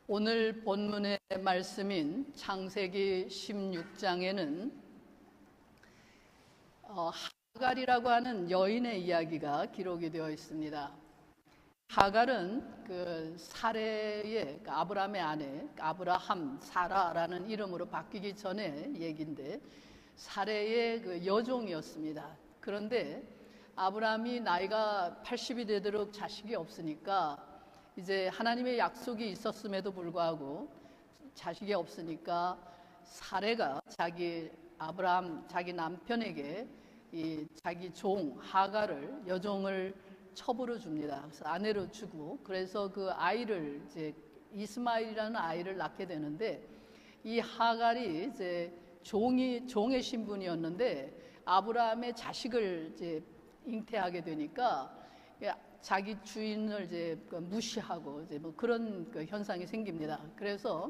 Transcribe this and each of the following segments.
오늘 본문의 말씀인 창세기 16장에는 하갈이라고 하는 여인의 이야기가 기록이 되어 있습니다. 하갈은 그 사레의 아브라함의 아내, 아브라함, 사라라는 이름으로 바뀌기 전에 얘기인데 사레의 그 여종이었습니다. 그런데 아브라함이 나이가 80이 되도록 자식이 없으니까 이제 하나님의 약속이 있었음에도 불구하고 자식이 없으니까 사레가 아브라함 자기 남편에게 이 자기 종 하갈을 여종을 첩으로 줍니다. 그래서 아내로 주고 그래서 그 아이를 이제 이스마엘이라는 아이를 낳게 되는데 이 하갈이 이제 종의 신분이었는데 아브라함의 자식을 이제 잉태하게 되니까 자기 주인을 이제 무시하고 이제 뭐 그런 그 현상이 생깁니다. 그래서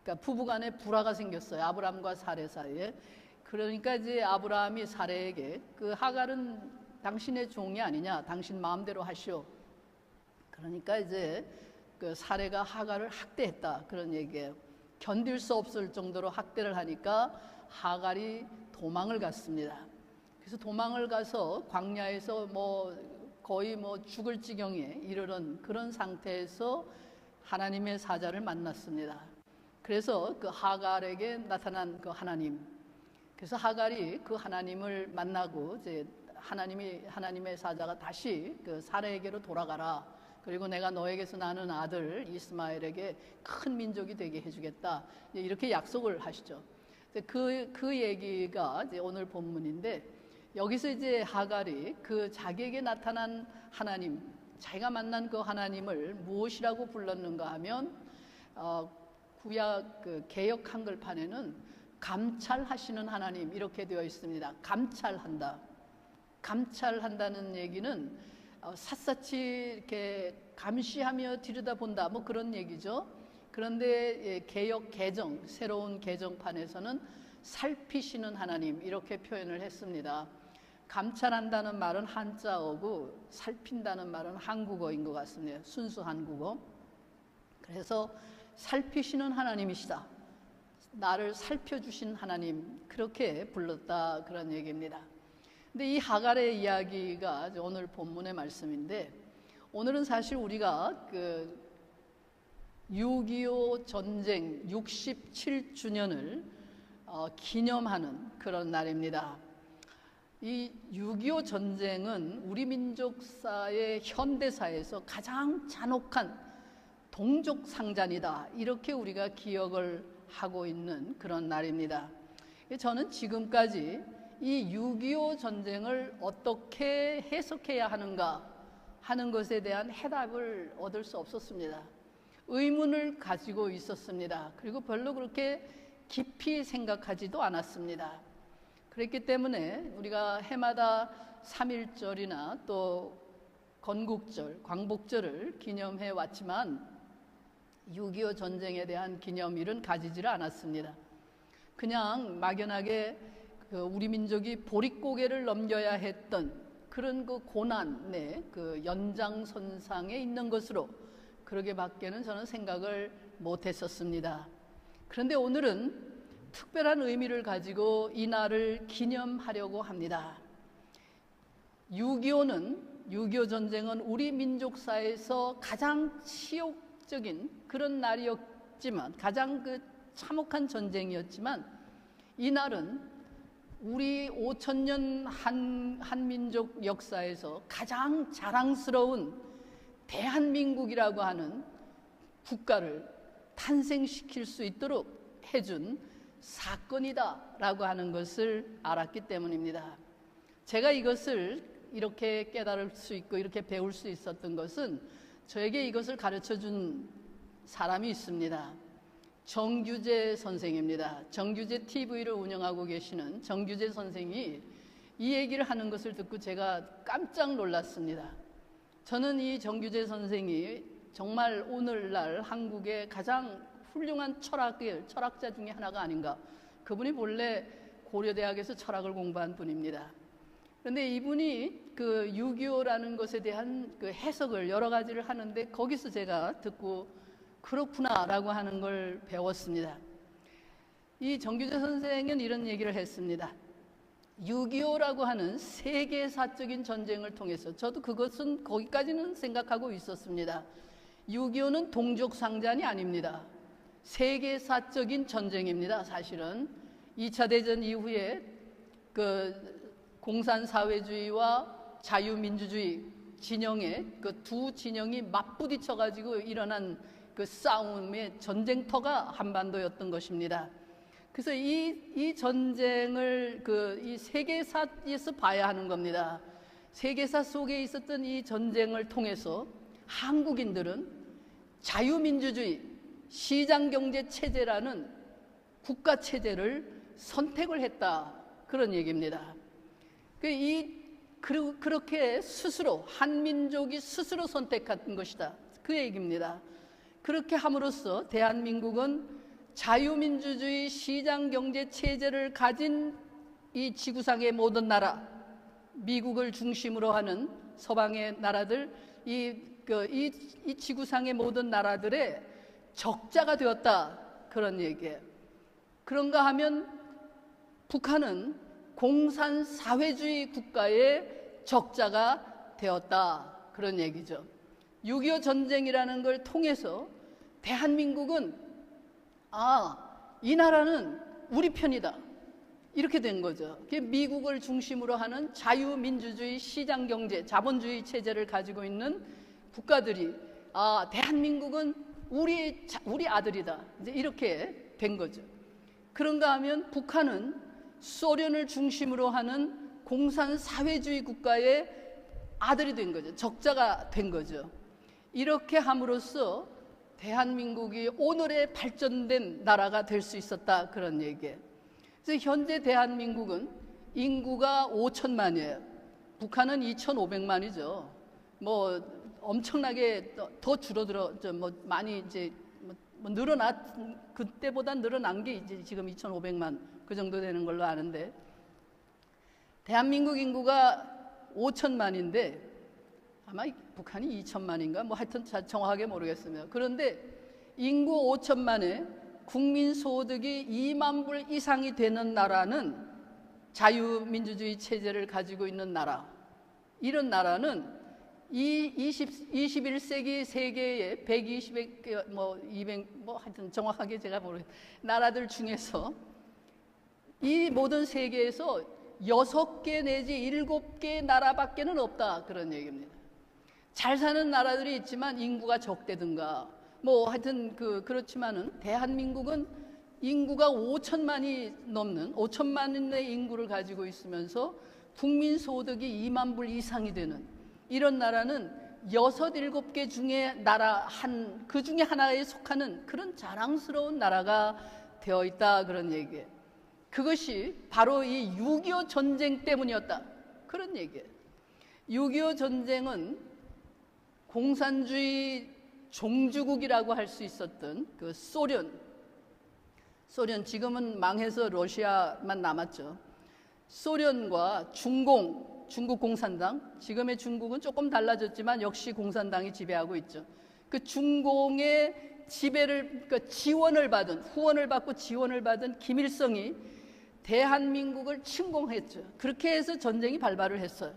그러니까 부부간에 불화가 생겼어요. 아브라함과 사레 사이에. 그러니까 이제 아브라함이 사레에게 그 하갈은 당신의 종이 아니냐, 당신 마음대로 하시오. 그러니까 이제 그 사레가 하갈을 학대했다 그런 얘기예요. 견딜 수 없을 정도로 학대를 하니까 하갈이 도망을 갔습니다. 그래서 도망을 가서 광야에서 거의 죽을 지경에 이르는 그런 상태에서 하나님의 사자를 만났습니다. 그래서 그 하갈에게 나타난 그 하나님, 그래서 하갈이 그 하나님을 만나고 이제 하나님의 사자가 다시 그 사레에게로 돌아가라. 그리고 내가 너에게서 나는 아들 이스마엘에게 큰 민족이 되게 해주겠다. 이렇게 약속을 하시죠. 그 얘기가 이제 오늘 본문인데. 여기서 이제 하갈이 그 자기에게 나타난 하나님, 자기가 만난 그 하나님을 무엇이라고 불렀는가 하면 구약 그 개역 한글판에는 감찰하시는 하나님 이렇게 되어 있습니다. 감찰한다는 얘기는 샅샅이 이렇게 감시하며 들여다본다 뭐 그런 얘기죠. 그런데 개역 개정 새로운 개정판에서는 살피시는 하나님 이렇게 표현을 했습니다. 감찰한다는 말은 한자어고 살핀다는 말은 한국어인 것 같습니다. 순수 한국어. 그래서 살피시는 하나님이시다. 나를 살펴주신 하나님 그렇게 불렀다 그런 얘기입니다. 근데 이 하갈의 이야기가 오늘 본문의 말씀인데 오늘은 사실 우리가 그 6.25 전쟁 67주년을 기념하는 그런 날입니다. 이 6.25 전쟁은 우리 민족사의 현대사에서 가장 잔혹한 동족 상잔이다 이렇게 우리가 기억을 하고 있는 그런 날입니다. 저는 지금까지 이 6.25 전쟁을 어떻게 해석해야 하는가 하는 것에 대한 해답을 얻을 수 없었습니다. 의문을 가지고 있었습니다. 그리고 별로 그렇게 깊이 생각하지도 않았습니다. 그렇기 때문에 우리가 해마다 3.1절이나 또 건국절, 광복절을 기념해 왔지만 6.25 전쟁에 대한 기념일은 가지지를 않았습니다. 그냥 막연하게 우리 민족이 보릿고개를 넘겨야 했던 그런 그 고난의 그 연장선상에 있는 것으로 그러게밖에는 저는 생각을 못했었습니다. 그런데 오늘은 특별한 의미를 가지고 이 날을 기념하려고 합니다. 6.25 전쟁은 우리 민족사에서 가장 치욕적인 그런 날이었지만 가장 그 참혹한 전쟁이었지만 이 날은 우리 5,000년 한민족 역사에서 가장 자랑스러운 대한민국이라고 하는 국가를 탄생시킬 수 있도록 해준 사건이다라고 하는 것을 알았기 때문입니다. 제가 이것을 이렇게 깨달을 수 있고 이렇게 배울 수 있었던 것은 저에게 이것을 가르쳐준 사람이 있습니다. 정규재 선생입니다. 정규재 TV를 운영하고 계시는 정규재 선생이 이 얘기를 하는 것을 듣고 제가 깜짝 놀랐습니다. 저는 이 정규재 선생이 정말 오늘날 한국의 가장 훌륭한 철학자 중에 하나가 아닌가. 그분이 본래 고려대학에서 철학을 공부한 분입니다. 그런데 이분이 그 6.25라는 것에 대한 그 해석을 여러 가지를 하는데 거기서 제가 듣고 그렇구나라고 하는 걸 배웠습니다. 이 정규재 선생은 이런 얘기를 했습니다. 6.25라고 하는 세계사적인 전쟁을 통해서, 저도 그것은 거기까지는 생각하고 있었습니다. 6.25는 동족상잔이 아닙니다. 세계사적인 전쟁입니다. 사실은 2차 대전 이후에 그 공산사회주의와 자유민주주의 진영의 그 두 진영이 맞부딪혀 가지고 일어난 그 싸움의 전쟁터가 한반도였던 것입니다. 그래서 이 전쟁을 이 세계사에서 봐야 하는 겁니다. 세계사 속에 있었던 이 전쟁을 통해서 한국인들은 자유민주주의, 시장경제 체제라는 국가 체제를 선택을 했다, 그런 얘기입니다. 그렇게 스스로 한민족이 스스로 선택한 것이다, 그 얘기입니다. 그렇게 함으로써 대한민국은 자유민주주의 시장경제 체제를 가진 이 지구상의 모든 나라, 미국을 중심으로 하는 서방의 나라들, 이 지구상의 모든 나라들의 적자가 되었다, 그런 얘기예요. 그런가 하면 북한은 공산사회주의 국가의 적자가 되었다, 그런 얘기죠. 6.25 전쟁이라는 걸 통해서 대한민국은 이 나라는 우리 편이다, 이렇게 된 거죠. 미국을 중심으로 하는 자유민주주의 시장경제 자본주의 체제를 가지고 있는 국가들이 대한민국은 우리 아들이다, 이제 이렇게 된 거죠. 그런가 하면 북한은 소련을 중심으로 하는 공산사회주의 국가의 아들이 된 거죠. 적자가 된 거죠. 이렇게 함으로써 대한민국이 오늘의 발전된 나라가 될 수 있었다, 그런 얘기예요. 그래서 현재 대한민국은 인구가 5천만이에요. 북한은 2,500만이죠. 엄청나게 더 줄어들었죠. 많이 이제 그때보다 늘어난 게 이제 지금 2,500만 그 정도 되는 걸로 아는데, 대한민국 인구가 5천만인데 아마 북한이 2천만인가 하여튼 정확하게 모르겠습니다. 그런데 인구 5천만에 국민 소득이 2만 불 이상이 되는 나라는 자유민주주의 체제를 가지고 있는 나라, 이런 나라는 이 21세기 세계의 120개, 200, 하여튼 정확하게 제가 모르겠어요. 나라들 중에서 이 모든 세계에서 6개 내지 7개 나라밖에는 없다, 그런 얘기입니다. 잘 사는 나라들이 있지만 인구가 적대든가 하여튼 그렇지만은 대한민국은 인구가 5천만이 넘는 5천만의 인구를 가지고 있으면서 국민 소득이 2만 불 이상이 되는 이런 나라는 6, 7개 중에 그 중에 하나에 속하는 그런 자랑스러운 나라가 되어 있다, 그런 얘기예요. 그것이 바로 이 6.25 전쟁 때문이었다, 그런 얘기예요. 6.25 전쟁은 공산주의 종주국이라고 할 수 있었던 그 소련, 지금은 망해서 러시아만 남았죠. 소련과 중국 공산당, 지금의 중국은 조금 달라졌지만 역시 공산당이 지배하고 있죠. 그 중공의 지배를, 후원을 받고 지원을 받은 김일성이 대한민국을 침공했죠. 그렇게 해서 전쟁이 발발을 했어요.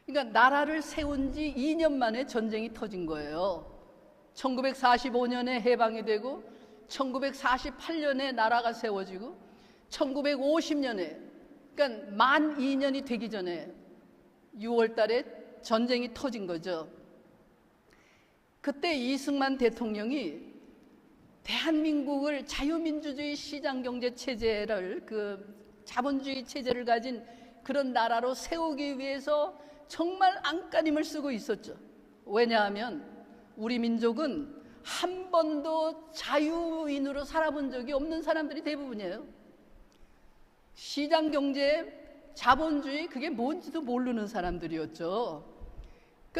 그러니까 나라를 세운 지 2년 만에 전쟁이 터진 거예요. 1945년에 해방이 되고 1948년에 나라가 세워지고 1950년에, 그러니까 만 2년이 되기 전에 6월 달에 전쟁이 터진 거죠. 그때 이승만 대통령이 대한민국을 자유민주주의 시장경제 체제를, 자본주의 체제를 가진 그런 나라로 세우기 위해서 정말 안간힘을 쓰고 있었죠. 왜냐하면 우리 민족은 한 번도 자유인으로 살아본 적이 없는 사람들이 대부분이에요. 시장경제, 자본주의, 그게 뭔지도 모르는 사람들이었죠.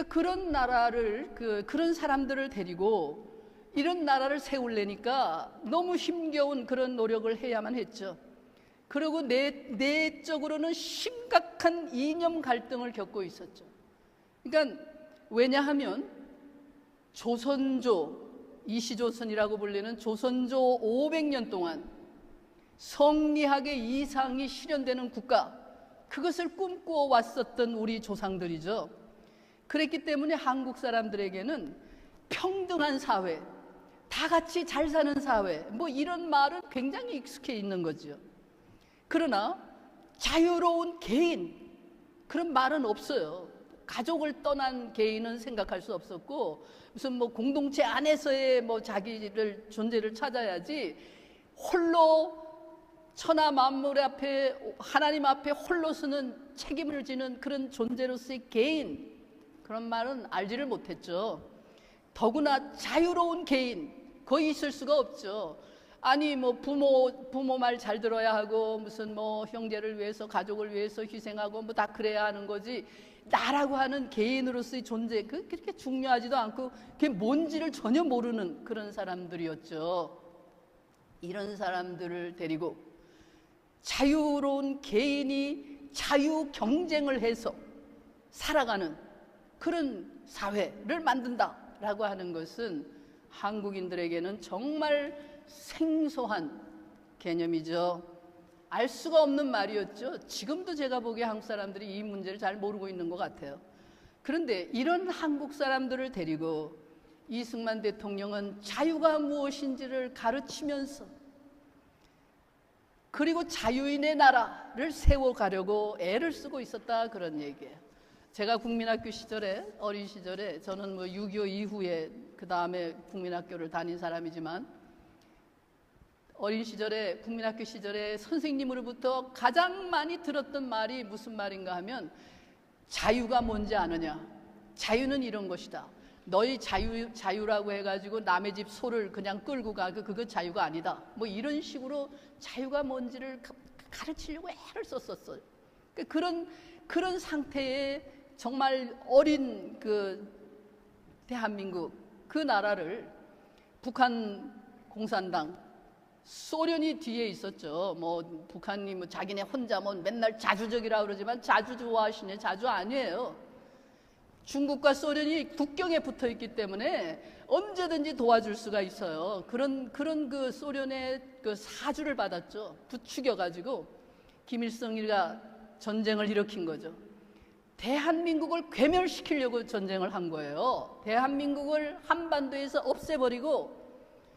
그런 나라를, 그런 사람들을 데리고 이런 나라를 세우려니까 너무 힘겨운 그런 노력을 해야만 했죠. 그리고 내적으로는 심각한 이념 갈등을 겪고 있었죠. 그러니까 왜냐하면 조선조, 이시조선이라고 불리는 조선조 500년 동안 성리학의 이상이 실현되는 국가, 그것을 꿈꾸어 왔었던 우리 조상들이죠. 그랬기 때문에 한국 사람들에게는 평등한 사회, 다 같이 잘 사는 사회, 뭐 이런 말은 굉장히 익숙해 있는 거죠. 그러나 자유로운 개인, 그런 말은 없어요. 가족을 떠난 개인은 생각할 수 없었고, 무슨 뭐 공동체 안에서의 뭐 자기를 존재를 찾아야지, 홀로 천하 만물 앞에, 하나님 앞에 홀로 서는 책임을 지는 그런 존재로서의 개인, 그런 말은 알지를 못했죠. 더구나 자유로운 개인, 거의 있을 수가 없죠. 아니 뭐 부모 말 잘 들어야 하고, 무슨 뭐 형제를 위해서, 가족을 위해서 희생하고 뭐 다 그래야 하는 거지, 나라고 하는 개인으로서의 존재, 그렇게 중요하지도 않고 그게 뭔지를 전혀 모르는 그런 사람들이었죠. 이런 사람들을 데리고 자유로운 개인이 자유 경쟁을 해서 살아가는 그런 사회를 만든다라고 하는 것은 한국인들에게는 정말 생소한 개념이죠. 알 수가 없는 말이었죠. 지금도 제가 보기에 한국 사람들이 이 문제를 잘 모르고 있는 것 같아요. 그런데 이런 한국 사람들을 데리고 이승만 대통령은 자유가 무엇인지를 가르치면서, 그리고 자유인의 나라를 세워가려고 애를 쓰고 있었다, 그런 얘기예요. 제가 국민학교 시절에, 어린 시절에, 저는 뭐 6.25 이후에 그 다음에 국민학교를 다닌 사람이지만, 어린 시절에, 국민학교 시절에 선생님으로부터 가장 많이 들었던 말이 무슨 말인가 하면, 자유가 뭔지 아느냐, 자유는 이런 것이다, 너희 자유라고 해가지고 남의 집 소를 그냥 끌고 가, 그거 자유가 아니다, 뭐 이런 식으로 자유가 뭔지를 가르치려고 애를 썼었어요. 그런 상태에 정말 어린 그 대한민국, 그 나라를 북한 공산당, 소련이 뒤에 있었죠. 뭐 북한이 뭐 자기네 혼자 뭐 맨날 자주적이라고 그러지만 자주 좋아하시네, 자주 아니에요. 중국과 소련이 국경에 붙어 있기 때문에 언제든지 도와줄 수가 있어요. 그런 그 소련의 그 사주를 받았죠. 부추겨가지고 김일성이가 전쟁을 일으킨 거죠. 대한민국을 괴멸시키려고 전쟁을 한 거예요. 대한민국을 한반도에서 없애버리고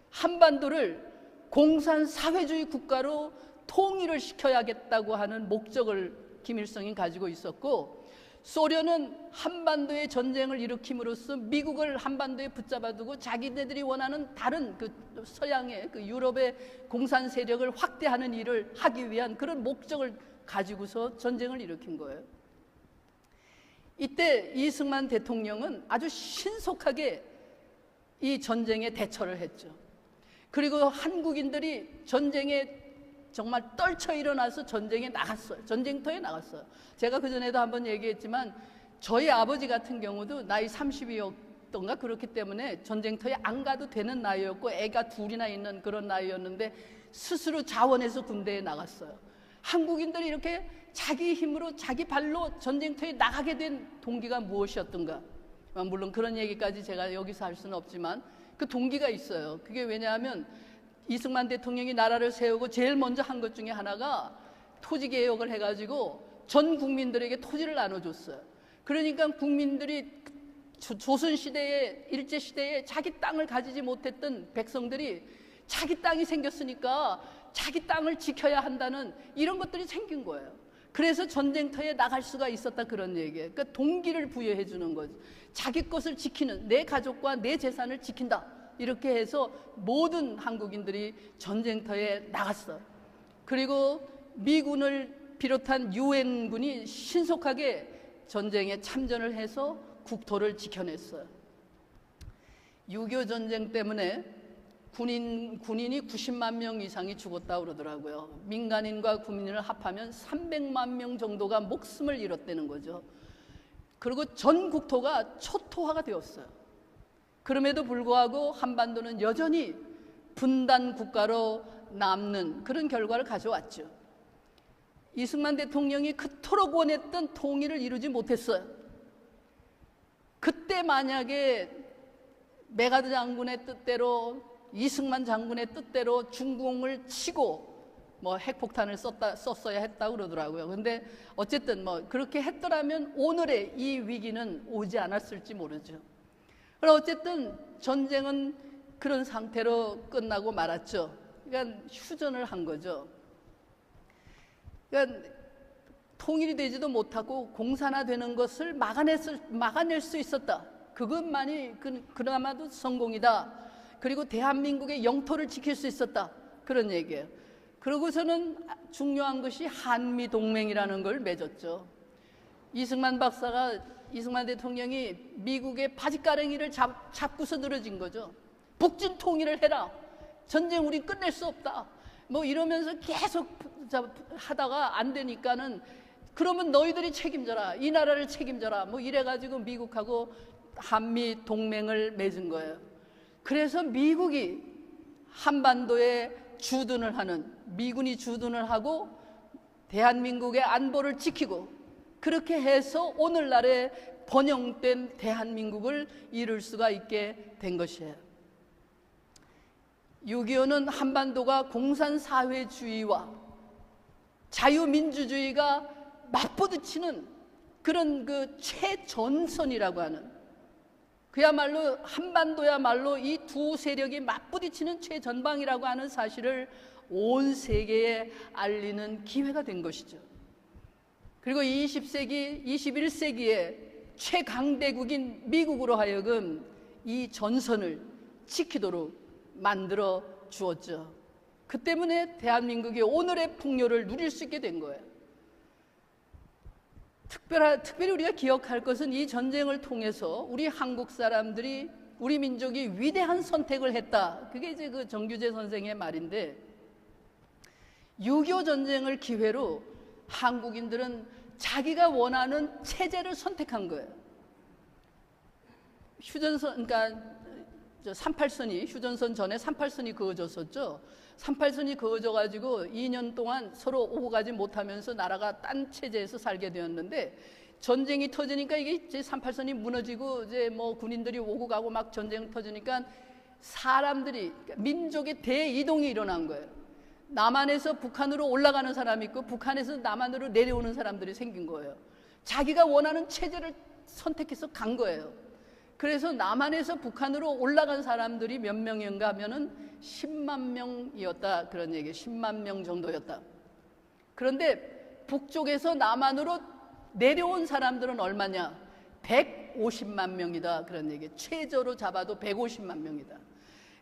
한반도를 공산사회주의 국가로 통일을 시켜야겠다고 하는 목적을 김일성이 가지고 있었고, 소련은 한반도에 전쟁을 일으킴으로써 미국을 한반도에 붙잡아두고 자기네들이 원하는 다른 그 서양의, 그 유럽의 공산 세력을 확대하는 일을 하기 위한 그런 목적을 가지고서 전쟁을 일으킨 거예요. 이때 이승만 대통령은 아주 신속하게 이 전쟁에 대처를 했죠. 그리고 한국인들이 전쟁에 정말 떨쳐 일어나서 전쟁에 나갔어요. 전쟁터에 나갔어요. 제가 그전에도 한번 얘기했지만 저희 아버지 같은 경우도 나이 30이었던가 그렇기 때문에 전쟁터에 안 가도 되는 나이였고, 애가 둘이나 있는 그런 나이였는데 스스로 자원해서 군대에 나갔어요. 한국인들이 이렇게 자기 힘으로 자기 발로 전쟁터에 나가게 된 동기가 무엇이었던가, 물론 그런 얘기까지 제가 여기서 할 수는 없지만 그 동기가 있어요. 그게 왜냐하면 이승만 대통령이 나라를 세우고 제일 먼저 한 것 중에 하나가 토지개혁을 해가지고 전 국민들에게 토지를 나눠줬어요. 그러니까 국민들이 조선시대에, 일제시대에 자기 땅을 가지지 못했던 백성들이 자기 땅이 생겼으니까 자기 땅을 지켜야 한다는 이런 것들이 생긴 거예요. 그래서 전쟁터에 나갈 수가 있었다, 그런 얘기예요. 그러니까 동기를 부여해 주는 거죠. 자기 것을 지키는, 내 가족과 내 재산을 지킨다, 이렇게 해서 모든 한국인들이 전쟁터에 나갔어요. 그리고 미군을 비롯한 유엔군이 신속하게 전쟁에 참전을 해서 국토를 지켜냈어요. 6.25 전쟁 때문에 군인이 90만 명 이상이 죽었다고 그러더라고요. 민간인과 군인을 합하면 300만 명 정도가 목숨을 잃었다는 거죠. 그리고 전 국토가 초토화가 되었어요. 그럼에도 불구하고 한반도는 여전히 분단 국가로 남는 그런 결과를 가져왔죠. 이승만 대통령이 그토록 원했던 통일을 이루지 못했어요. 그때 만약에 메가드 장군의 뜻대로, 이승만 장군의 뜻대로 중공을 치고 뭐 핵폭탄을 썼어야 했다고 그러더라고요. 근데 어쨌든 뭐 그렇게 했더라면 오늘의 이 위기는 오지 않았을지 모르죠. 그럼 어쨌든 전쟁은 그런 상태로 끝나고 말았죠. 그러니까 휴전을 한 거죠. 그러니까 통일이 되지도 못하고 공산화되는 것을 막아낼 수 있었다. 그것만이 그나마도 성공이다. 그리고 대한민국의 영토를 지킬 수 있었다. 그런 얘기예요. 그러고서는 중요한 것이 한미동맹이라는 걸 맺었죠. 이승만 대통령이 미국의 바지가랑이를 잡고서 늘어진 거죠. 북진 통일을 해라. 전쟁 우리 끝낼 수 없다. 뭐 이러면서 계속 하다가 안 되니까는 그러면 너희들이 책임져라. 이 나라를 책임져라. 뭐 이래가지고 미국하고 한미 동맹을 맺은 거예요. 그래서 미국이 한반도에 주둔을 하는, 미군이 주둔을 하고 대한민국의 안보를 지키고 그렇게 해서 오늘날의 번영된 대한민국을 이룰 수가 있게 된 것이에요. 6.25는 한반도가 공산사회주의와 자유민주주의가 맞부딪히는 그런 그 최전선이라고 하는, 그야말로 한반도야말로 이 두 세력이 맞부딪히는 최전방이라고 하는 사실을 온 세계에 알리는 기회가 된 것이죠. 그리고 20세기, 21세기의 최강대국인 미국으로 하여금 이 전선을 지키도록 만들어 주었죠. 그 때문에 대한민국이 오늘의 풍요를 누릴 수 있게 된 거예요. 특별히 우리가 기억할 것은 이 전쟁을 통해서 우리 한국 사람들이, 우리 민족이 위대한 선택을 했다. 그게 이제 그 정규재 선생의 말인데, 6.25 전쟁을 기회로 한국인들은 자기가 원하는 체제를 선택한 거예요. 휴전선, 그러니까 38선이, 휴전선 전에 38선이 그어졌었죠. 38선이 그어져가지고 2년 동안 서로 오고 가지 못하면서 나라가 딴 체제에서 살게 되었는데, 전쟁이 터지니까 이게 이제 38선이 무너지고 이제 뭐 군인들이 오고 가고 막 전쟁 터지니까 사람들이, 민족의 대이동이 일어난 거예요. 남한에서 북한으로 올라가는 사람이 있고 북한에서 남한으로 내려오는 사람들이 생긴 거예요. 자기가 원하는 체제를 선택해서 간 거예요. 그래서 남한에서 북한으로 올라간 사람들이 몇 명인가 하면은 10만 명이었다. 그런 얘기예요. 10만 명 정도였다. 그런데 북쪽에서 남한으로 내려온 사람들은 얼마냐? 150만 명이다. 그런 얘기예요. 최저로 잡아도 150만 명이다.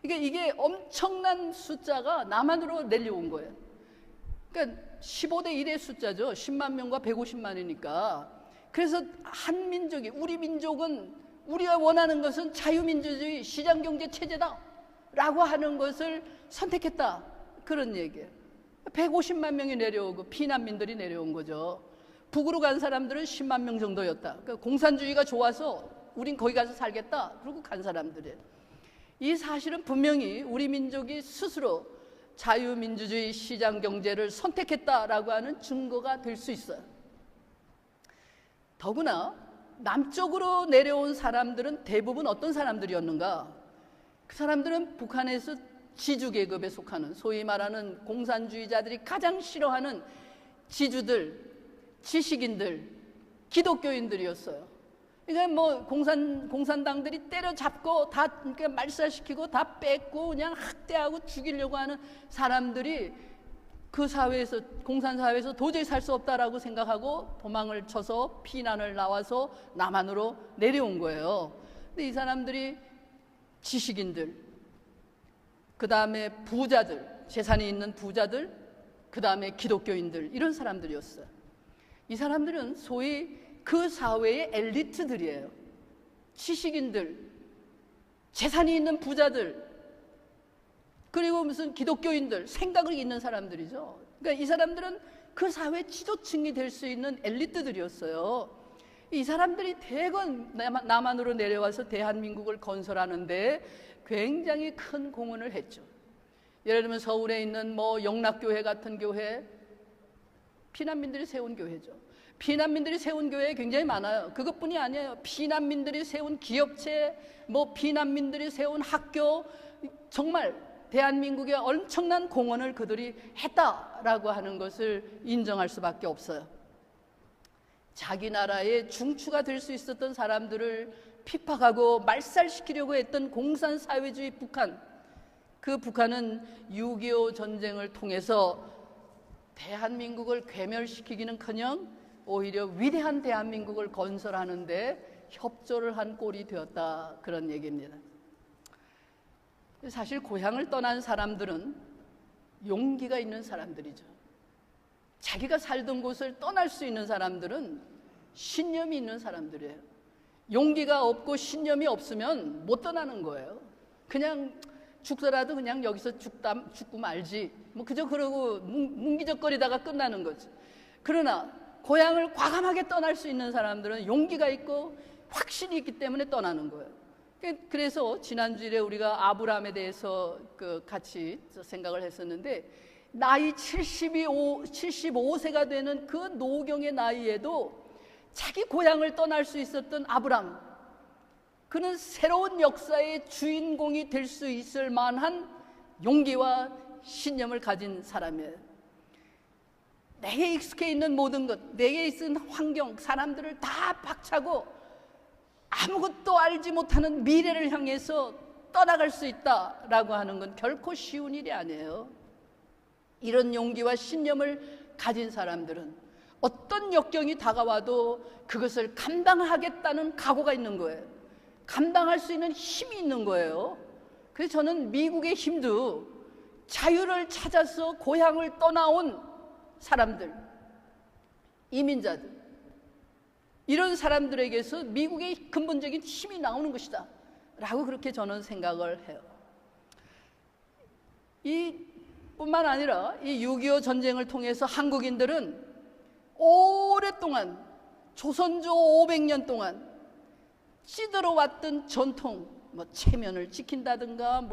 그러니까 이게 엄청난 숫자가 남한으로 내려온 거예요. 그러니까 15대 1의 숫자죠. 10만 명과 150만이니까. 그래서 한 민족이, 우리 민족은, 우리가 원하는 것은 자유민주주의 시장경제 체제다 라고 하는 것을 선택했다. 그런 얘기예요. 150만 명이 내려오고 피난민들이 내려온 거죠. 북으로 간 사람들은 10만 명 정도였다. 그러니까 공산주의가 좋아서 우린 거기 가서 살겠다. 그러고 간 사람들이에요. 이 사실은 분명히 우리 민족이 스스로 자유민주주의 시장경제를 선택했다라고 하는 증거가 될 수 있어요. 더구나 남쪽으로 내려온 사람들은 대부분 어떤 사람들이었는가? 그 사람들은 북한에서 지주계급에 속하는, 소위 말하는 공산주의자들이 가장 싫어하는 지주들, 지식인들, 기독교인들이었어요. 그러니까 뭐 공산당들이 때려잡고 다 그러니까 말살시키고 다 뺏고 그냥 학대하고 죽이려고 하는 사람들이 그 사회에서, 공산사회에서 도저히 살 수 없다라고 생각하고 도망을 쳐서 피난을 나와서 남한으로 내려온 거예요. 근데 이 사람들이 지식인들, 그 다음에 부자들, 재산이 있는 부자들, 그 다음에 기독교인들, 이런 사람들이었어요. 이 사람들은 소위 그 사회의 엘리트들이에요. 지식인들, 재산이 있는 부자들, 그리고 무슨 기독교인들, 생각을 있는 사람들이죠. 그러니까 이 사람들은 그 사회 지도층이 될 수 있는 엘리트들이었어요. 이 사람들이 대건 남한으로 내려와서 대한민국을 건설하는데 굉장히 큰 공헌을 했죠. 예를 들면 서울에 있는 뭐 영락교회 같은 교회, 피난민들이 세운 교회죠. 피난민들이 세운 교회 굉장히 많아요. 그것뿐이 아니에요. 피난민들이 세운 기업체, 피난민들이 세운 학교, 정말 대한민국의 엄청난 공헌을 그들이 했다라고 하는 것을 인정할 수밖에 없어요. 자기 나라의 중추가 될 수 있었던 사람들을 핍박하고 말살시키려고 했던 공산사회주의 북한, 그 북한은 6.25 전쟁을 통해서 대한민국을 괴멸시키기는커녕 오히려 위대한 대한민국을 건설하는 데 협조를 한 꼴이 되었다, 그런 얘기입니다. 사실 고향을 떠난 사람들은 용기가 있는 사람들이죠. 자기가 살던 곳을 떠날 수 있는 사람들은 신념이 있는 사람들이에요. 용기가 없고 신념이 없으면 못 떠나는 거예요. 그냥 죽더라도 그냥 여기서 죽고 말지, 그저 그러고 뭉기적거리다가 끝나는 거지. 그러나 고향을 과감하게 떠날 수 있는 사람들은 용기가 있고 확신이 있기 때문에 떠나는 거예요. 그래서 지난주에 우리가 아브라함에 대해서 같이 생각을 했었는데, 나이 75세가 되는 그 노경의 나이에도 자기 고향을 떠날 수 있었던 아브라함, 그는 새로운 역사의 주인공이 될 수 있을 만한 용기와 신념을 가진 사람이에요. 내게 익숙해 있는 모든 것, 내게 있는 환경, 사람들을 다 박차고 아무것도 알지 못하는 미래를 향해서 떠나갈 수 있다라고 하는 건 결코 쉬운 일이 아니에요. 이런 용기와 신념을 가진 사람들은 어떤 역경이 다가와도 그것을 감당하겠다는 각오가 있는 거예요. 감당할 수 있는 힘이 있는 거예요. 그래서 저는 미국의 힘도 자유를 찾아서 고향을 떠나온 사람들, 이민자들, 이런 사람들에게서 미국의 근본적인 힘이 나오는 것이다 라고 그렇게 저는 생각을 해요. 뿐만 아니라 이 6.25 전쟁을 통해서 한국인들은 오랫동안, 조선조 500년 동안 찌들어왔던 전통, 체면을 지킨다든가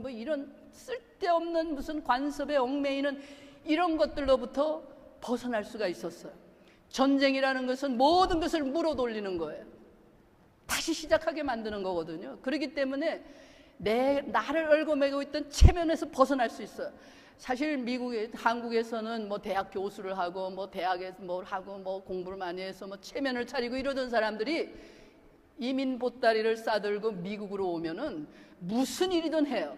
이런 쓸데없는 무슨 관습에 얽매이는 이런 것들로부터 벗어날 수가 있었어요. 전쟁이라는 것은 모든 것을 물어 돌리는 거예요. 다시 시작하게 만드는 거거든요. 그렇기 때문에 나를 얽어매고 있던 체면에서 벗어날 수 있어요. 사실 한국에서는 대학 교수를 하고 대학에서 뭘 하고 공부를 많이 해서 체면을 차리고 이러던 사람들이 이민 보따리를 싸들고 미국으로 오면은 무슨 일이든 해요.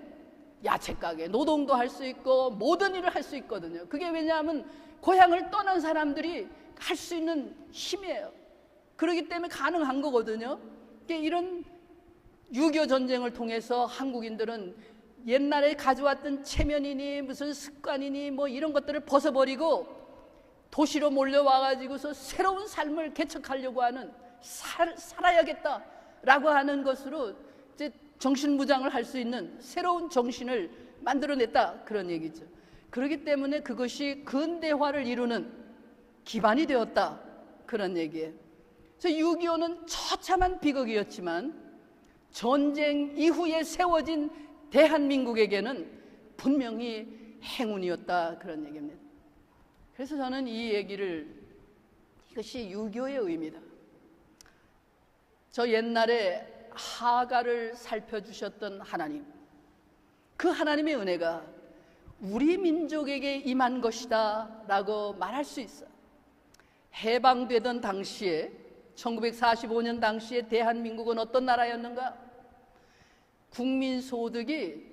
야채 가게 노동도 할 수 있고 모든 일을 할 수 있거든요. 그게 왜냐하면 고향을 떠난 사람들이 할 수 있는 힘이에요. 그렇기 때문에 가능한 거거든요. 이런 6.25 전쟁을 통해서 한국인들은 옛날에 가져왔던 체면이니 무슨 습관이니 이런 것들을 벗어버리고 도시로 몰려와가지고서 새로운 삶을 개척하려고 하는, 살아야겠다라고 하는 것으로 이제 정신무장을 할 수 있는 새로운 정신을 만들어냈다, 그런 얘기죠. 그렇기 때문에 그것이 근대화를 이루는 기반이 되었다, 그런 얘기예요. 그래서 6.25는 처참한 비극이었지만 전쟁 이후에 세워진 대한민국에게는 분명히 행운이었다, 그런 얘기입니다. 그래서 저는 이것이 6.25의 의미다. 저 옛날에 하가를 살펴주셨던 하나님, 그 하나님의 은혜가 우리 민족에게 임한 것이다 라고 말할 수 있어요. 해방되던 당시에 1945년 당시에 대한민국은 어떤 나라였는가? 국민소득이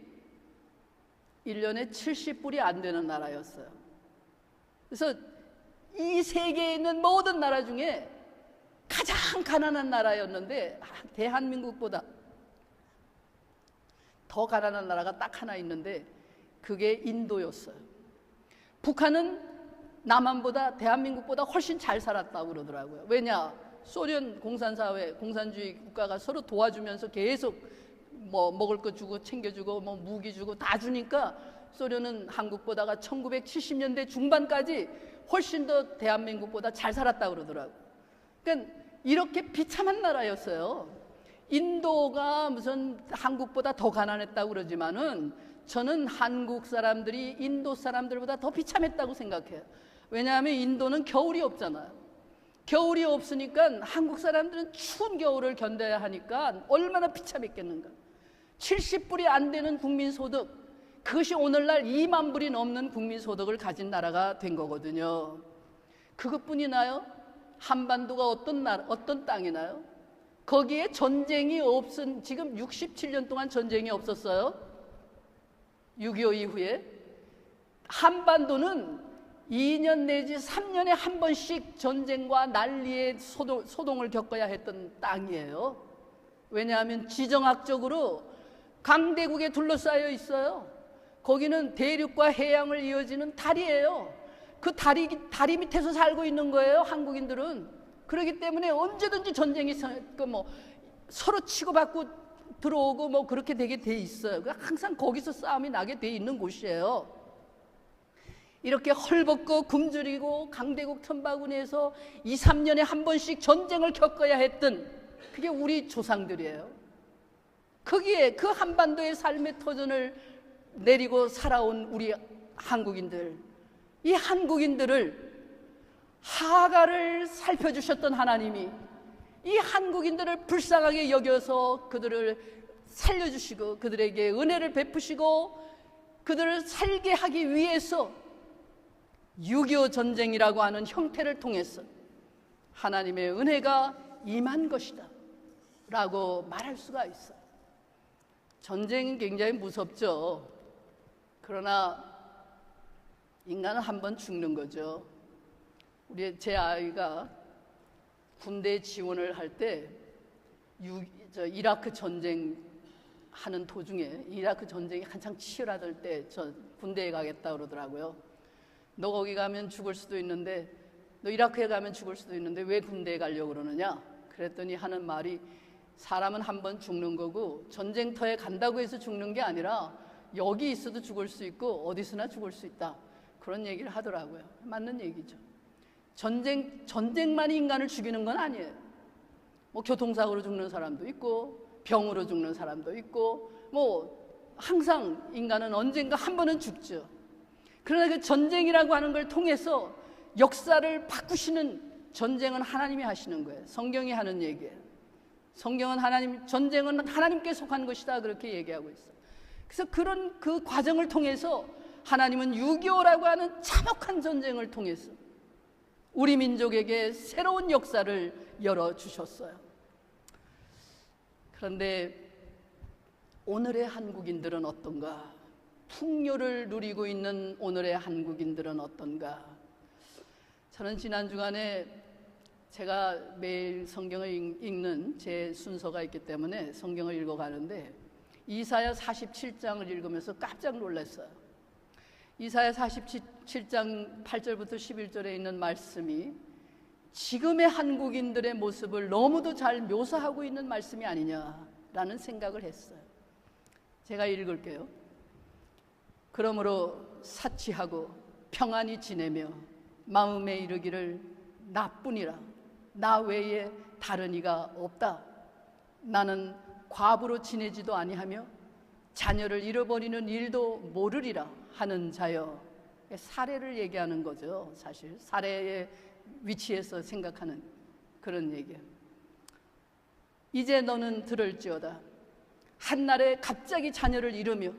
1년에 70불이 안 되는 나라였어요. 그래서 이 세계에 있는 모든 나라 중에 가장 가난한 나라였는데 대한민국보다 더 가난한 나라가 딱 하나 있는데 그게 인도였어요. 북한은 남한보다 대한민국보다 훨씬 잘 살았다고 그러더라고요. 왜냐? 소련 공산사회, 공산주의 국가가 서로 도와주면서 계속 먹을 거 주고 챙겨주고 무기 주고 다 주니까 소련은 한국보다가 1970년대 중반까지 훨씬 더 대한민국보다 잘 살았다고 그러더라고요. 그러니까 이렇게 비참한 나라였어요. 인도가 무슨 한국보다 더 가난했다고 그러지만은 저는 한국 사람들이 인도 사람들보다 더 비참했다고 생각해요. 왜냐하면 인도는 겨울이 없잖아요. 겨울이 없으니까 한국 사람들은 추운 겨울을 견뎌야 하니까 얼마나 비참했겠는가. 70불이 안 되는 국민소득, 그것이 오늘날 2만 불이 넘는 국민소득을 가진 나라가 된 거거든요. 그것뿐이나요? 한반도가 어떤 땅이나요? 거기에 전쟁이 없은, 지금 67년 동안 전쟁이 없었어요. 6.25 이후에. 한반도는 2년 내지 3년에 한 번씩 전쟁과 난리의 소동을 겪어야 했던 땅이에요. 왜냐하면 지정학적으로 강대국에 둘러싸여 있어요. 거기는 대륙과 해양을 이어지는 다리예요. 그 다리 밑에서 살고 있는 거예요, 한국인들은. 그렇기 때문에 언제든지 전쟁이 서로 치고받고 들어오고 그렇게 되게 돼 있어요. 항상 거기서 싸움이 나게 돼 있는 곳이에요. 이렇게 헐벗고 굶주리고 강대국 틈바구니에서 2, 3년에 한 번씩 전쟁을 겪어야 했던 그게 우리 조상들이에요. 거기에 그 한반도의 삶의 터전을 내리고 살아온 우리 한국인들, 이 한국인들을 하가를 살펴주셨던 하나님이 이 한국인들을 불쌍하게 여겨서 그들을 살려주시고 그들에게 은혜를 베푸시고 그들을 살게 하기 위해서 6.25 전쟁이라고 하는 형태를 통해서 하나님의 은혜가 임한 것이다 라고 말할 수가 있어요. 전쟁은 굉장히 무섭죠. 그러나 인간은 한 번 죽는 거죠. 제 아이가 군대 지원을 할 때 이라크 전쟁 하는 도중에, 이라크 전쟁이 한창 치열하던 때 저 군대에 가겠다 그러더라고요. 너 거기 가면 죽을 수도 있는데, 너 이라크에 가면 죽을 수도 있는데 왜 군대에 가려고 그러느냐? 그랬더니 하는 말이, 사람은 한 번 죽는 거고 전쟁터에 간다고 해서 죽는 게 아니라 여기 있어도 죽을 수 있고 어디서나 죽을 수 있다. 그런 얘기를 하더라고요. 맞는 얘기죠. 전쟁만이 인간을 죽이는 건 아니에요. 교통사고로 죽는 사람도 있고 병으로 죽는 사람도 있고 항상 인간은 언젠가 한 번은 죽죠. 그러나 그 전쟁이라고 하는 걸 통해서 역사를 바꾸시는, 전쟁은 하나님이 하시는 거예요. 성경이 하는 얘기예요. 성경은 전쟁은 하나님께 속한 것이다 그렇게 얘기하고 있어요. 그래서 그 과정을 통해서 하나님은 6.25라고 하는 참혹한 전쟁을 통해서 우리 민족에게 새로운 역사를 열어주셨어요. 그런데 오늘의 한국인들은 어떤가? 풍요를 누리고 있는 오늘의 한국인들은 어떤가? 저는 지난 주간에 제가 매일 성경을 읽는 제 순서가 있기 때문에 성경을 읽어가는데 이사야 47장을 읽으면서 깜짝 놀랐어요. 이사야 47장 8절부터 11절에 있는 말씀이 지금의 한국인들의 모습을 너무도 잘 묘사하고 있는 말씀이 아니냐라는 생각을 했어요. 제가 읽을게요. 그러므로 사치하고 평안히 지내며 마음에 이르기를 나뿐이라, 나 외에 다른 이가 없다. 나는 과부로 지내지도 아니하며 자녀를 잃어버리는 일도 모르리라 하는 자여. 사례를 얘기하는 거죠. 사실 사례의 위치에서 생각하는 그런 얘기예요. 이제 너는 들을지어다. 한날에 갑자기 자녀를 잃으며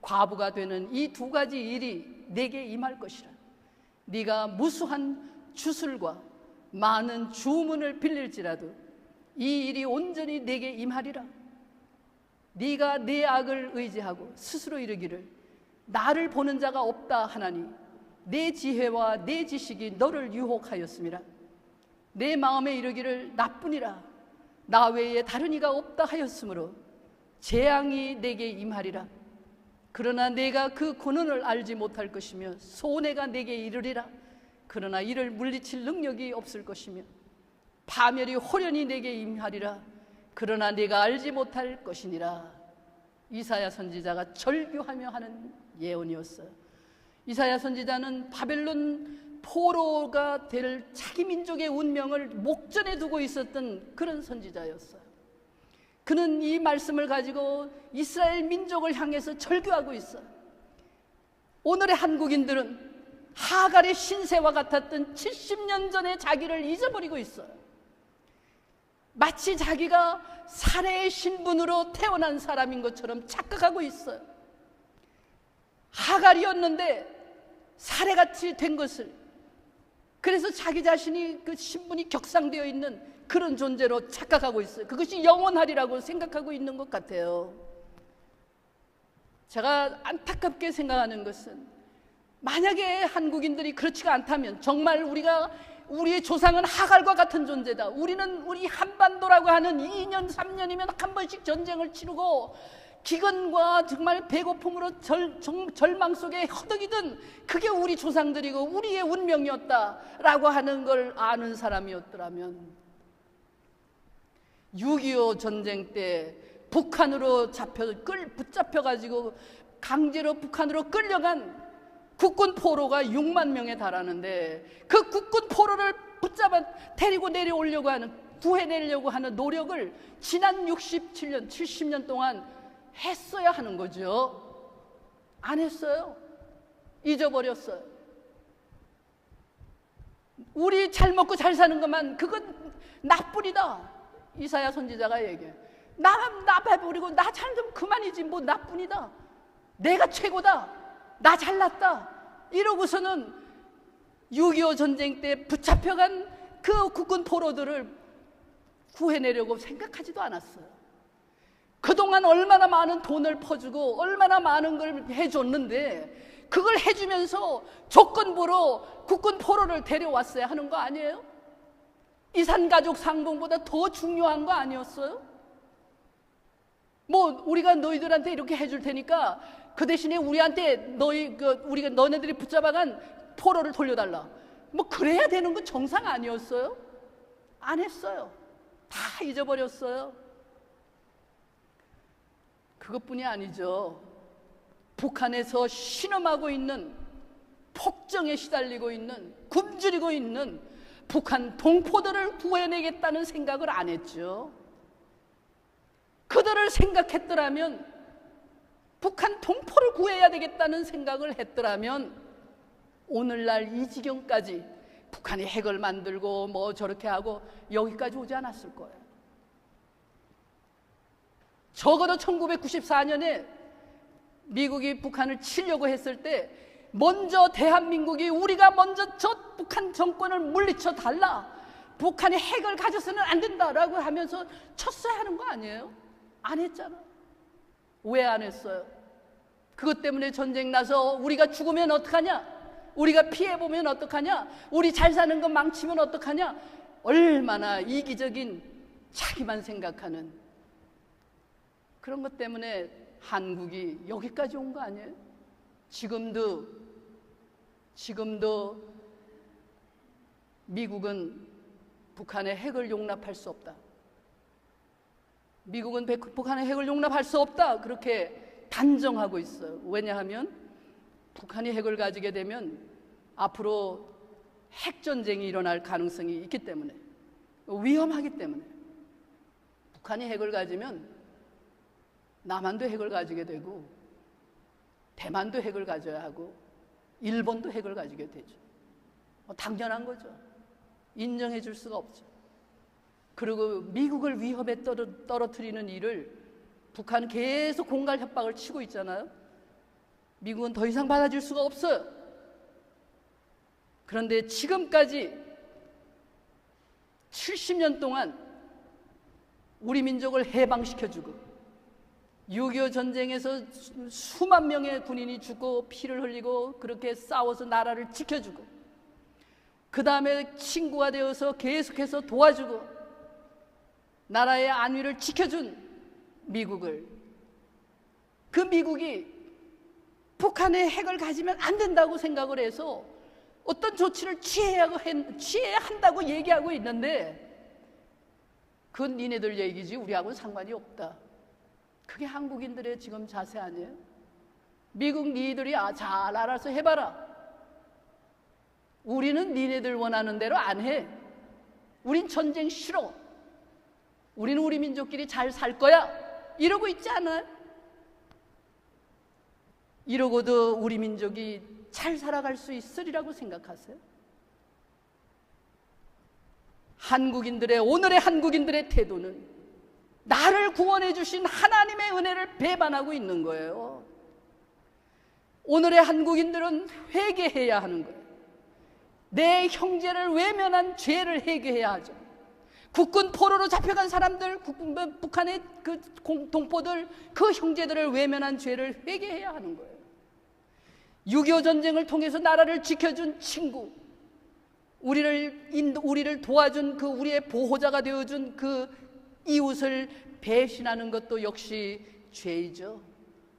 과부가 되는 이 두 가지 일이 내게 임할 것이라. 네가 무수한 주술과 많은 주문을 빌릴지라도 이 일이 온전히 내게 임하리라. 네가 내 악을 의지하고 스스로 이르기를 나를 보는 자가 없다 하나니 내 지혜와 내 지식이 너를 유혹하였음이라. 내 마음에 이르기를 나뿐이라, 나 외에 다른 이가 없다 하였으므로 재앙이 내게 임하리라. 그러나 내가 그 근원을 알지 못할 것이며 손해가 내게 이르리라. 그러나 이를 물리칠 능력이 없을 것이며 파멸이 호련히 내게 임하리라. 그러나 내가 알지 못할 것이니라. 이사야 선지자가 절규하며 하는 예언이었어요. 이사야 선지자는 바벨론 포로가 될 자기 민족의 운명을 목전에 두고 있었던 그런 선지자였어요. 그는 이 말씀을 가지고 이스라엘 민족을 향해서 절규하고 있어요. 오늘의 한국인들은 하갈의 신세와 같았던 70년 전의 자기를 잊어버리고 있어요. 마치 자기가 사례의 신분으로 태어난 사람인 것처럼 착각하고 있어요. 하갈이었는데 사례같이 된 것을, 그래서 자기 자신이 그 신분이 격상되어 있는 그런 존재로 착각하고 있어요. 그것이 영원하리라고 생각하고 있는 것 같아요. 제가 안타깝게 생각하는 것은, 만약에 한국인들이 그렇지가 않다면, 정말 우리의 조상은 하갈과 같은 존재다, 우리 한반도라고 하는 2년 3년이면 한 번씩 전쟁을 치르고 기근과 정말 배고픔으로 절망 속에 허덕이던 그게 우리 조상들이고 우리의 운명이었다라고 하는 걸 아는 사람이었더라면, 6.25 전쟁 때 북한으로 붙잡혀가지고 강제로 북한으로 끌려간 국군 포로가 6만 명에 달하는데, 그 국군 포로를 붙잡아 데리고 내려오려고 하는, 구해내려고 하는 노력을 지난 67년, 70년 동안 했어야 하는 거죠. 안 했어요. 잊어버렸어요. 우리 잘 먹고 잘 사는 것만, 그건 나뿐이다. 이사야 선지자가 얘기해. 나 배부리고 나 잘 좀 그만이지 뭐 나뿐이다. 내가 최고다. 나 잘났다. 이러고서는 6.25 전쟁 때 붙잡혀간 그 국군 포로들을 구해내려고 생각하지도 않았어요. 그동안 얼마나 많은 돈을 퍼주고 얼마나 많은 걸 해줬는데, 그걸 해주면서 조건부로 국군 포로를 데려왔어야 하는 거 아니에요? 이산가족 상봉보다 더 중요한 거 아니었어요? 뭐 우리가 너희들한테 이렇게 해줄 테니까 그 대신에 우리한테 너네들이 붙잡아간 포로를 돌려달라, 뭐 그래야 되는 건 정상 아니었어요? 안 했어요. 다 잊어버렸어요. 그것뿐이 아니죠. 북한에서 신음하고 있는, 폭정에 시달리고 있는, 굶주리고 있는 북한 동포들을 구해내겠다는 생각을 안 했죠. 그들을 생각했더라면, 북한 동포를 구해야 되겠다는 생각을 했더라면 오늘날 이 지경까지 북한이 핵을 만들고 뭐 저렇게 하고 여기까지 오지 않았을 거예요. 적어도 1994년에 미국이 북한을 치려고 했을 때 먼저 대한민국이, 우리가 먼저 저 북한 정권을 물리쳐 달라, 북한이 핵을 가져서는 안 된다라고 하면서 쳤어야 하는 거 아니에요? 안 했잖아. 왜 안 했어요? 그것 때문에 전쟁 나서 우리가 죽으면 어떡하냐, 우리가 피해보면 어떡하냐, 우리 잘 사는 거 망치면 어떡하냐, 얼마나 이기적인, 자기만 생각하는 그런 것 때문에 한국이 여기까지 온 거 아니에요? 지금도 미국은 북한의 핵을 용납할 수 없다. 미국은 북한의 핵을 용납할 수 없다. 그렇게 단정하고 있어요. 왜냐하면 북한이 핵을 가지게 되면 앞으로 핵전쟁이 일어날 가능성이 있기 때문에, 위험하기 때문에. 북한이 핵을 가지면 남한도 핵을 가지게 되고, 대만도 핵을 가져야 하고, 일본도 핵을 가지게 되죠. 당연한 거죠. 인정해 줄 수가 없죠. 그리고 미국을 위협에 떨어뜨리는 일을 북한은 계속 공갈 협박을 치고 있잖아요. 미국은 더 이상 받아줄 수가 없어요. 그런데 지금까지 70년 동안 우리 민족을 해방시켜주고, 6.25 전쟁에서 수만 명의 군인이 죽고 피를 흘리고 그렇게 싸워서 나라를 지켜주고, 그 다음에 친구가 되어서 계속해서 도와주고 나라의 안위를 지켜준 미국을, 그 미국이 북한의 핵을 가지면 안 된다고 생각을 해서 어떤 조치를 취해야 한다고 얘기하고 있는데, 그건 니네들 얘기지 우리하고는 상관이 없다. 그게 한국인들의 지금 자세 아니에요? 미국 니들이 잘 알아서 해봐라. 우리는 니네들 원하는 대로 안 해. 우린 전쟁 싫어. 우리는 우리 민족끼리 잘 살 거야. 이러고 있지 않아요? 이러고도 우리 민족이 잘 살아갈 수 있으리라고 생각하세요? 한국인들의, 오늘의 한국인들의 태도는 나를 구원해 주신 하나님의 은혜를 배반하고 있는 거예요. 오늘의 한국인들은 회개해야 하는 거예요. 내 형제를 외면한 죄를 회개해야 하죠. 국군 포로로 잡혀간 사람들, 북한의 그 동포들, 그 형제들을 외면한 죄를 회개해야 하는 거예요. 6.25 전쟁을 통해서 나라를 지켜준 친구, 우리를 도와준 그 우리의 보호자가 되어준 그 이웃을 배신하는 것도 역시 죄이죠.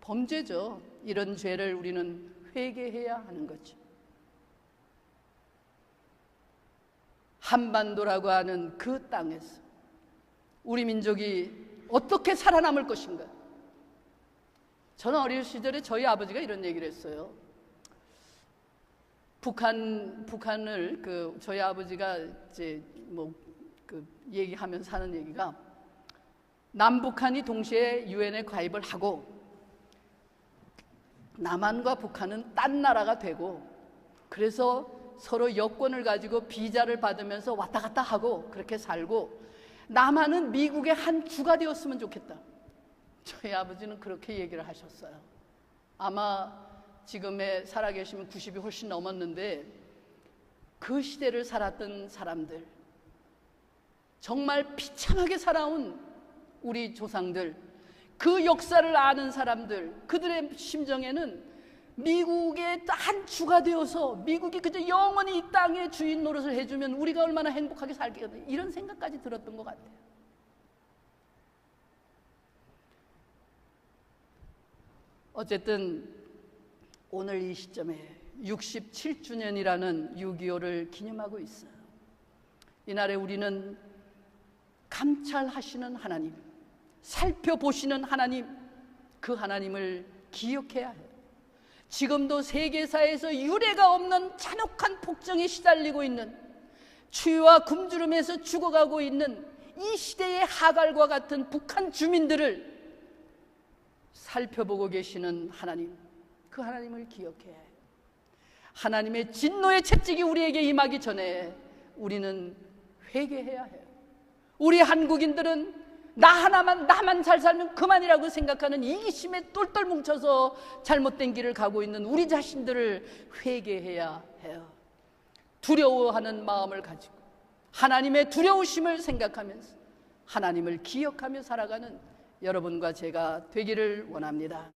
범죄죠. 이런 죄를 우리는 회개해야 하는 거죠. 한반도라고 하는 그 땅에서 우리 민족이 어떻게 살아남을 것인가? 저는 어린 시절에 저희 아버지가 이런 얘기를 했어요. 북한을 저희 아버지가 이제 얘기하면서 하는 얘기가, 남북한이 동시에 유엔에 가입을 하고 남한과 북한은 딴 나라가 되고, 그래서 서로 여권을 가지고 비자를 받으면서 왔다 갔다 하고 그렇게 살고, 남한은 미국의 한 주가 되었으면 좋겠다. 저희 아버지는 그렇게 얘기를 하셨어요. 아마 지금에 살아계시면 90이 훨씬 넘었는데, 그 시대를 살았던 사람들, 정말 비참하게 살아온 우리 조상들, 그 역사를 아는 사람들, 그들의 심정에는 미국의 한 주가 되어서 미국이 그저 영원히 이 땅의 주인 노릇을 해주면 우리가 얼마나 행복하게 살겠다, 이런 생각까지 들었던 것 같아요. 어쨌든 오늘 이 시점에 67주년이라는 6.25를 기념하고 있어요. 이날에 우리는 감찰하시는 하나님, 살펴보시는 하나님, 그 하나님을 기억해야 해요. 지금도 세계사에서 유례가 없는 잔혹한 폭정에 시달리고 있는, 추위와 굶주림에서 죽어가고 있는 이 시대의 하갈과 같은 북한 주민들을 살펴보고 계시는 하나님, 그 하나님을 기억해야 해요. 하나님의 진노의 채찍이 우리에게 임하기 전에 우리는 회개해야 해요. 우리 한국인들은 나만 잘 살면 그만이라고 생각하는 이기심에 똘똘 뭉쳐서 잘못된 길을 가고 있는 우리 자신들을 회개해야 해요. 두려워하는 마음을 가지고 하나님의 두려우심을 생각하면서 하나님을 기억하며 살아가는 여러분과 제가 되기를 원합니다.